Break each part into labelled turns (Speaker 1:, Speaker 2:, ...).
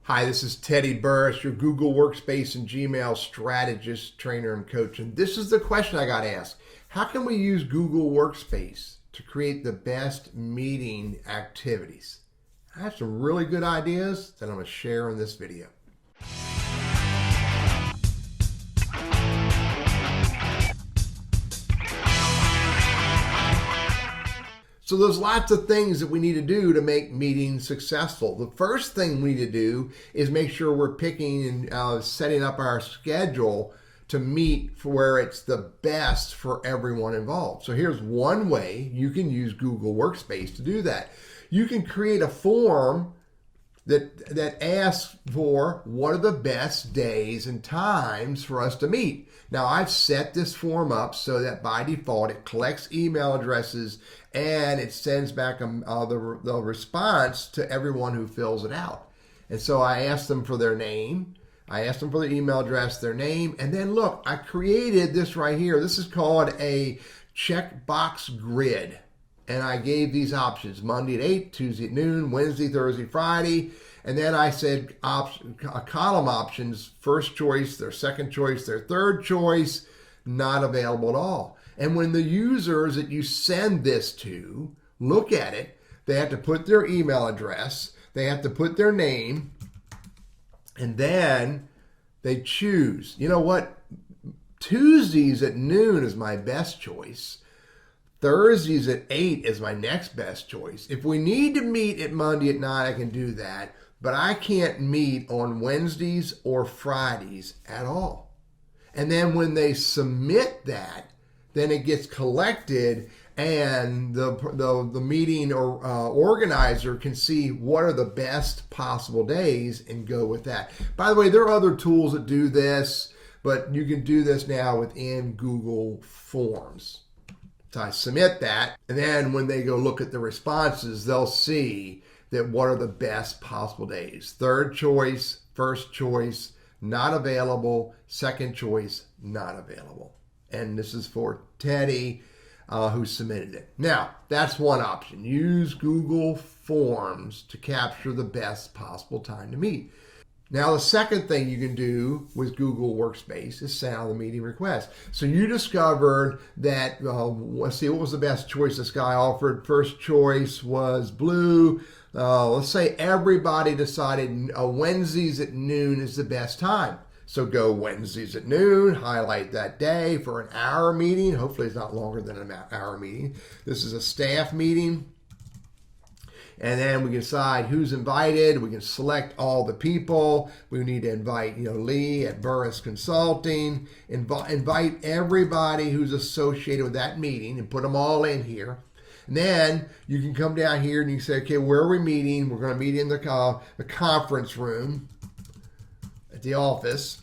Speaker 1: Hi, this is Teddy Burris, your Google Workspace and Gmail strategist, trainer, and coach. And this is the question I got asked. How can we use Google Workspace to create the best meeting activities? I have some really good ideas that I'm going to share in this video. So there's lots of things that we need to do to make meetings successful. The first thing we need to do is make sure we're picking and setting up our schedule to meet for where it's the best for everyone involved. So here's one way you can use Google Workspace to do that. You can create a form that asks for what are the best days and times for us to meet. Now I've set this form up so that by default it collects email addresses and it sends back the response to everyone who fills it out. And so I asked them for their name, I asked them for their email address, their name, and then look, I created this right here. This is called a checkbox grid. And I gave these options: Monday at 8, Tuesday at noon, Wednesday, Thursday, Friday. And then I said column options: first choice, their second choice, their third choice, not available at all. And when the users that you send this to look at it, they have to put their email address, they have to put their name, and then they choose. You know what? Tuesdays at noon is my best choice. Thursdays at 8 is my next best choice. If we need to meet at Monday at 9, I can do that, but I can't meet on Wednesdays or Fridays at all. And then when they submit that, then it gets collected and the meeting or organizer can see what are the best possible days and go with that. By the way, there are other tools that do this, but you can do this now within Google Forms. So I submit that, and then when they go look at the responses, they'll see that what are the best possible days. Third choice, first choice, not available, second choice, not available. And this is for Teddy, who submitted it. Now, that's one option. Use Google Forms to capture the best possible time to meet. Now, the second thing you can do with Google Workspace is send out a meeting request. So you discovered that, let's see, what was the best choice this guy offered? First choice was blue. Let's say everybody decided Wednesdays at noon is the best time. So go Wednesdays at noon, highlight that day for an hour meeting. Hopefully it's not longer than an hour meeting. This is a staff meeting. And then we can decide who's invited. We can select all the people. We need to invite, Lee at Burris Consulting. Invite everybody who's associated with that meeting and put them all in here. And then you can come down here and you say, okay, where are we meeting? We're going to meet in the conference room at the office.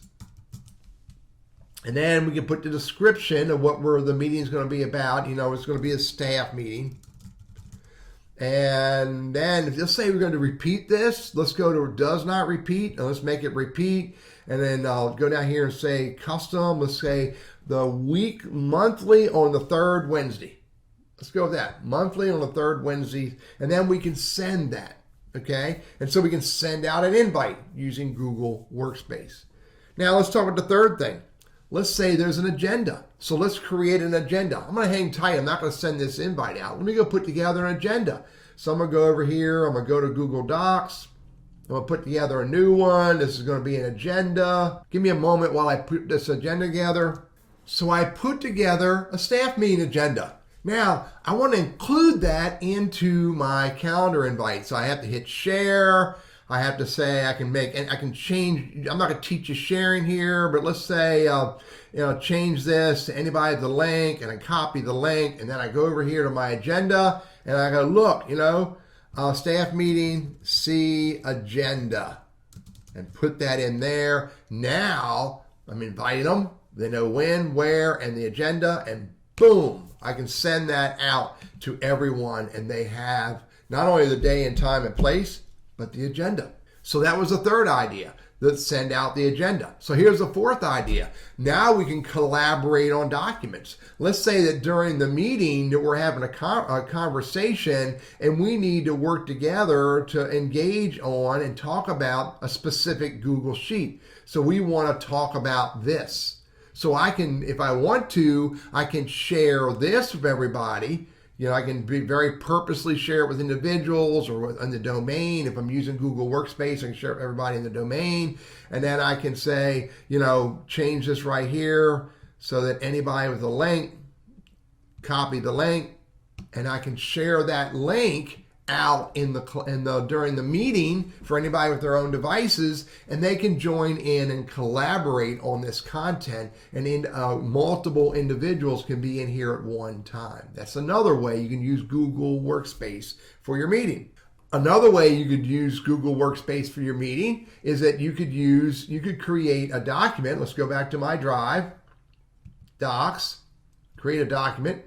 Speaker 1: And then we can put the description of what the meeting is going to be about. It's going to be a staff meeting. And then let's say we're going to repeat this. Let's go to does not repeat, and let's make it repeat. And then I'll go down here and say custom. Let's say the week monthly on the third Wednesday. Let's go with that, monthly on the third Wednesday. And then we can send that, okay? And so we can send out an invite using Google Workspace. Now let's talk about the third thing. Let's say there's an agenda. So let's create an agenda. I'm going to hang tight. I'm not going to send this invite out. Let me go put together an agenda. So I'm going to go over here. I'm going to go to Google Docs. I'm going to put together a new one. This is going to be an agenda. Give me a moment while I put this agenda together. So I put together a staff meeting agenda. Now, I want to include that into my calendar invite. So I have to hit share. I have to say I can change. I'm not going to teach you sharing here, but let's say change this to anybody the link, and I copy the link, and then I go over here to my agenda and I go look, staff meeting, see agenda, and put that in there. Now I'm inviting them. They know when, where, and the agenda, and boom, I can send that out to everyone, and they have not only the day and time and place, but the agenda. So that was the third idea. that send out the agenda. So here's the fourth idea. Now we can collaborate on documents. Let's say that during the meeting that we're having a conversation and we need to work together to engage on and talk about a specific Google Sheet. So we want to talk about this. So I can, if I want to, I can share this with everybody. I can be very purposely share it with individuals or on the domain. If I'm using Google Workspace, I can share it with everybody in the domain. And then I can say, change this right here so that anybody with a link, copy the link, and I can share that link out during the meeting for anybody with their own devices, and they can join in and collaborate on this content, and multiple individuals can be in here at one time. That's another way you can use Google Workspace for your meeting. Another way you could use Google Workspace for your meeting is that you could create a document. Let's go back to my drive, docs, create a document.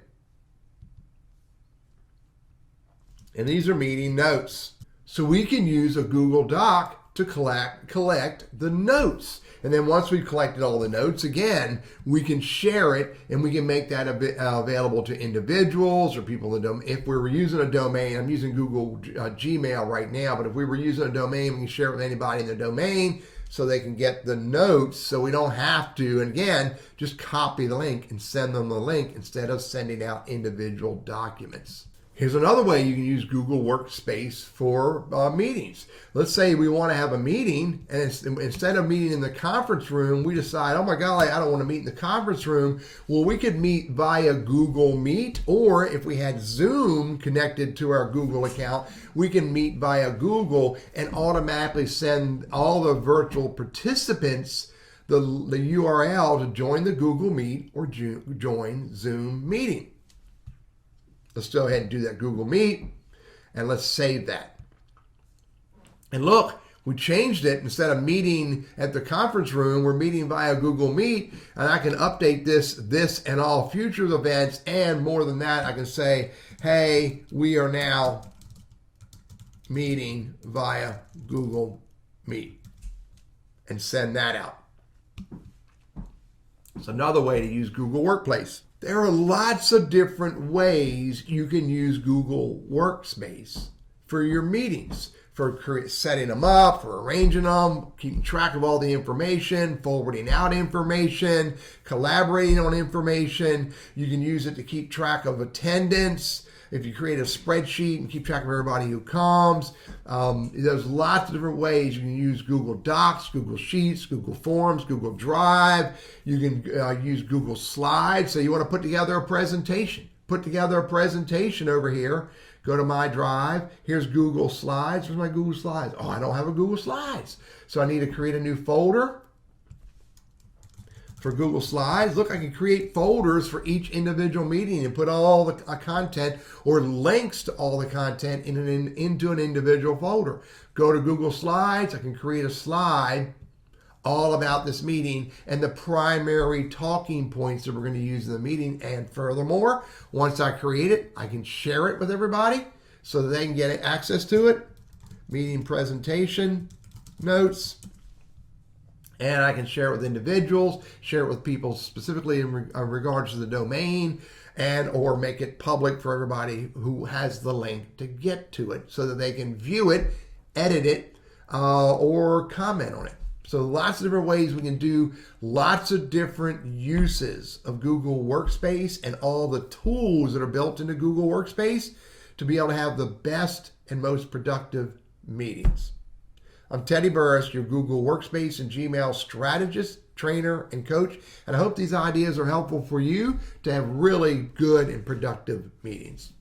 Speaker 1: And these are meeting notes. So we can use a Google Doc to collect the notes. And then once we've collected all the notes, again, we can share it and we can make that available to individuals or people in the domain. If we were using a domain, I'm using Google Gmail right now, but if we were using a domain, we can share it with anybody in the domain so they can get the notes, so we don't have to, and again, just copy the link and send them the link instead of sending out individual documents. Here's another way you can use Google Workspace for meetings. Let's say we want to have a meeting, and instead of meeting in the conference room, we decide, oh my golly, I don't want to meet in the conference room. Well, we could meet via Google Meet, or if we had Zoom connected to our Google account, we can meet via Google and automatically send all the virtual participants the URL to join the Google Meet or join Zoom meeting. Let's go ahead and do that Google Meet, and let's save that. And look, we changed it. Instead of meeting at the conference room, we're meeting via Google Meet, and I can update this and all future events, and more than that, I can say, hey, we are now meeting via Google Meet, and send that out. It's another way to use Google Workspace. There are lots of different ways you can use Google Workspace for your meetings, for setting them up, for arranging them, keeping track of all the information, forwarding out information, collaborating on information. You can use it to keep track of attendance. If you create a spreadsheet and keep track of everybody who comes, there's lots of different ways you can use Google Docs, Google Sheets, Google Forms, Google Drive. You can use Google Slides. So you want to put together a presentation. Put together a presentation over here. Go to my drive. Here's Google Slides. Where's my Google Slides? Oh, I don't have a Google Slides. So I need to create a new folder for Google Slides. Look, I can create folders for each individual meeting and put all the content or links to all the content into an individual folder. Go to Google Slides. I can create a slide all about this meeting and the primary talking points that we're going to use in the meeting. And furthermore, once I create it, I can share it with everybody so that they can get access to it. Meeting presentation, notes. And I can share it with individuals, share it with people specifically in regards to the domain, and or make it public for everybody who has the link to get to it so that they can view it, edit it, or comment on it. So lots of different ways we can do lots of different uses of Google Workspace and all the tools that are built into Google Workspace to be able to have the best and most productive meetings. I'm Teddy Burris, your Google Workspace and Gmail strategist, trainer, and coach, and I hope these ideas are helpful for you to have really good and productive meetings.